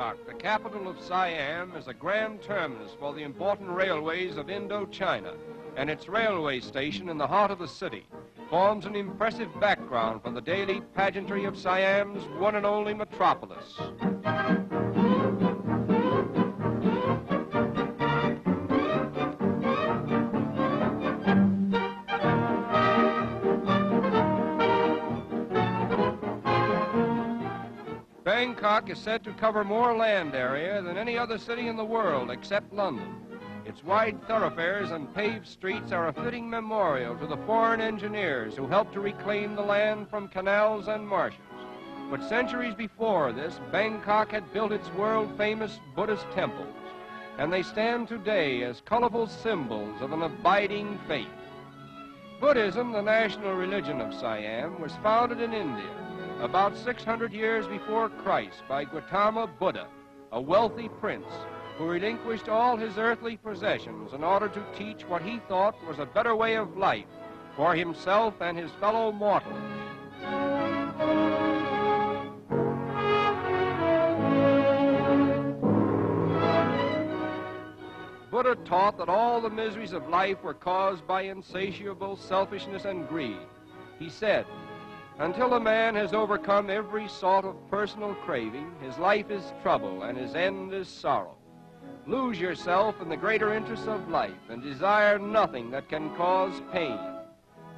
Bangkok, the capital of Siam, is a grand terminus for the important railways of Indochina, and its railway station in the heart of the city forms an impressive background for the daily pageantry of Siam's one and only metropolis. Bangkok is said to cover more land area than any other city in the world except London. Its wide thoroughfares and paved streets are a fitting memorial to the foreign engineers who helped to reclaim the land from canals and marshes. But centuries before this, Bangkok had built its world-famous Buddhist temples, and they stand today as colorful symbols of an abiding faith. Buddhism, the national religion of Siam, was founded in India about 600 years before Christ by Gautama Buddha, a wealthy prince who relinquished all his earthly possessions in order to teach what he thought was a better way of life for himself and his fellow mortals. Buddha taught that all the miseries of life were caused by insatiable selfishness and greed. He said, "Until a man has overcome every sort of personal craving, his life is trouble and his end is sorrow. Lose yourself in the greater interests of life and desire nothing that can cause pain.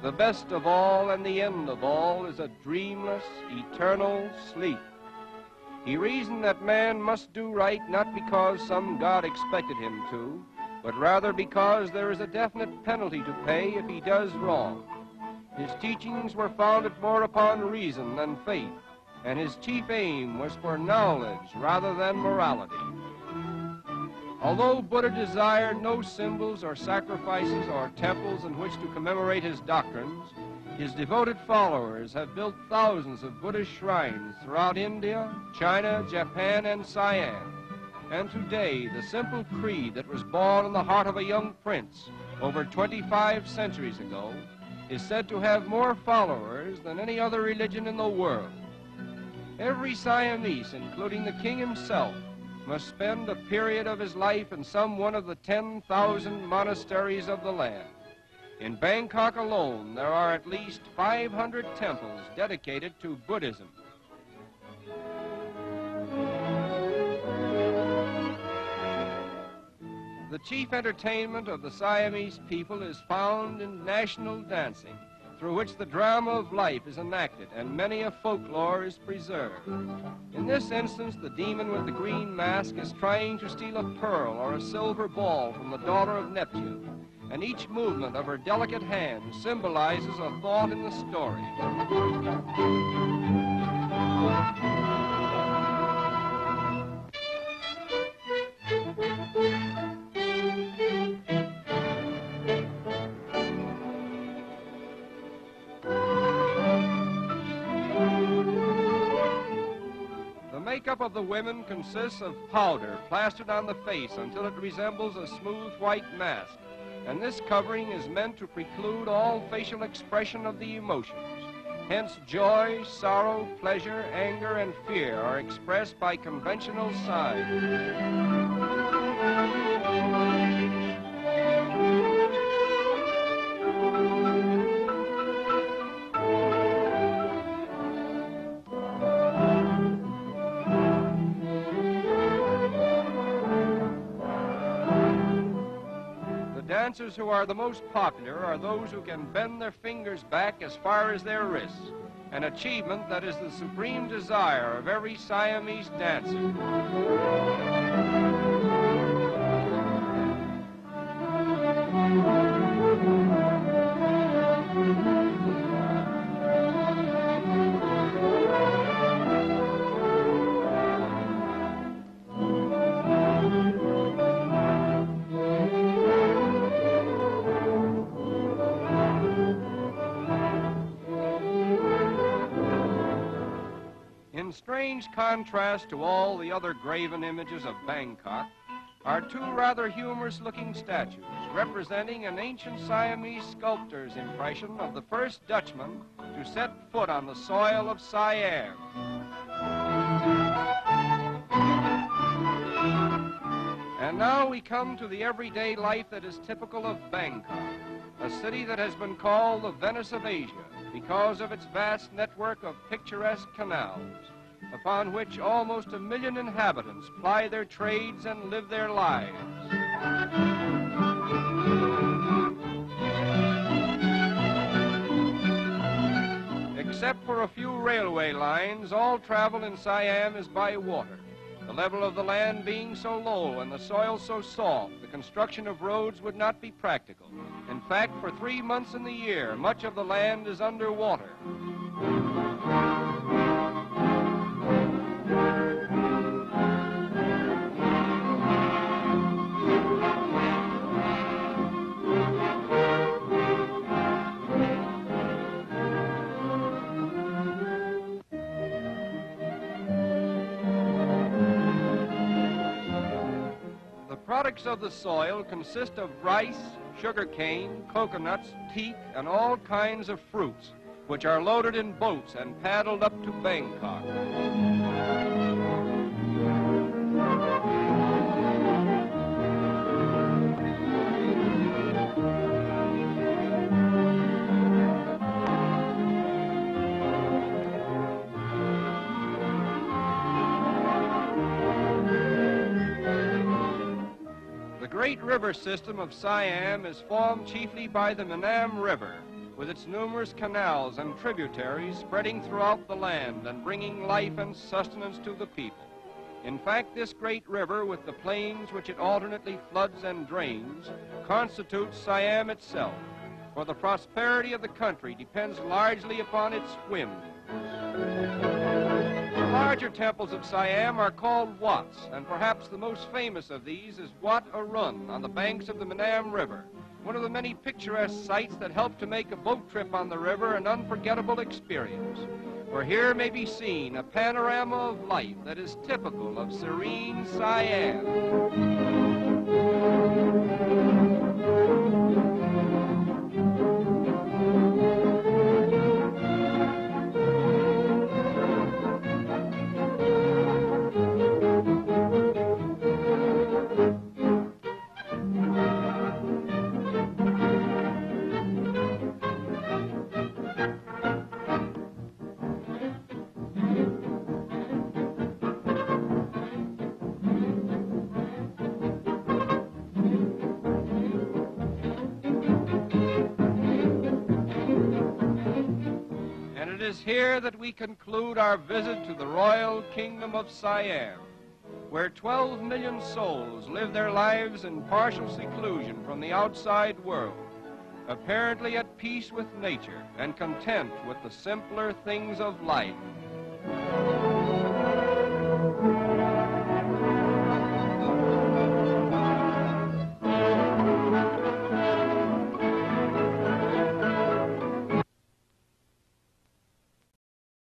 The best of all and the end of all is a dreamless, eternal sleep." He reasoned that man must do right not because some God expected him to, but rather because there is a definite penalty to pay if he does wrong. His teachings were founded more upon reason than faith, and his chief aim was for knowledge rather than morality. Although Buddha desired no symbols or sacrifices or temples in which to commemorate his doctrines, his devoted followers have built thousands of Buddhist shrines throughout India, China, Japan, and Siam. And today, the simple creed that was born in the heart of a young prince over 25 centuries ago is said to have more followers than any other religion in the world. Every Siamese, including the king himself, must spend a period of his life in some one of the 10,000 monasteries of the land. In Bangkok alone, there are at least 500 temples dedicated to Buddhism. The chief entertainment of the Siamese people is found in national dancing, through which the drama of life is enacted and many a folklore is preserved. In this instance, the demon with the green mask is trying to steal a pearl or a silver ball from the daughter of Neptune, and each movement of her delicate hand symbolizes a thought in the story. The makeup of the women consists of powder plastered on the face until it resembles a smooth white mask, and this covering is meant to preclude all facial expression of the emotions. Hence, joy, sorrow, pleasure, anger, and fear are expressed by conventional signs. Dancers who are the most popular are those who can bend their fingers back as far as their wrists, an achievement that is the supreme desire of every Siamese dancer. In strange contrast to all the other graven images of Bangkok are two rather humorous-looking statues representing an ancient Siamese sculptor's impression of the first Dutchman to set foot on the soil of Siam. And now we come to the everyday life that is typical of Bangkok, a city that has been called the Venice of Asia because of its vast network of picturesque canals, upon which almost 1 million inhabitants ply their trades and live their lives. Except for a few railway lines, all travel in Siam is by water. The level of the land being so low and the soil so soft, the construction of roads would not be practical. In fact, for 3 months in the year, much of the land is underwater. The products of the soil consist of rice, sugarcane, coconuts, teak, and all kinds of fruits, which are loaded in boats and paddled up to Bangkok. The great river system of Siam is formed chiefly by the Manam River, with its numerous canals and tributaries spreading throughout the land and bringing life and sustenance to the people. In fact, this great river, with the plains which it alternately floods and drains, constitutes Siam itself, for the prosperity of the country depends largely upon its whims. The larger temples of Siam are called Wats, and perhaps the most famous of these is Wat Arun on the banks of the Manam River, one of the many picturesque sights that help to make a boat trip on the river an unforgettable experience. For here may be seen a panorama of life that is typical of serene Siam. It is here that we conclude our visit to the Royal Kingdom of Siam, where 12 million souls live their lives in partial seclusion from the outside world, apparently at peace with nature and content with the simpler things of life.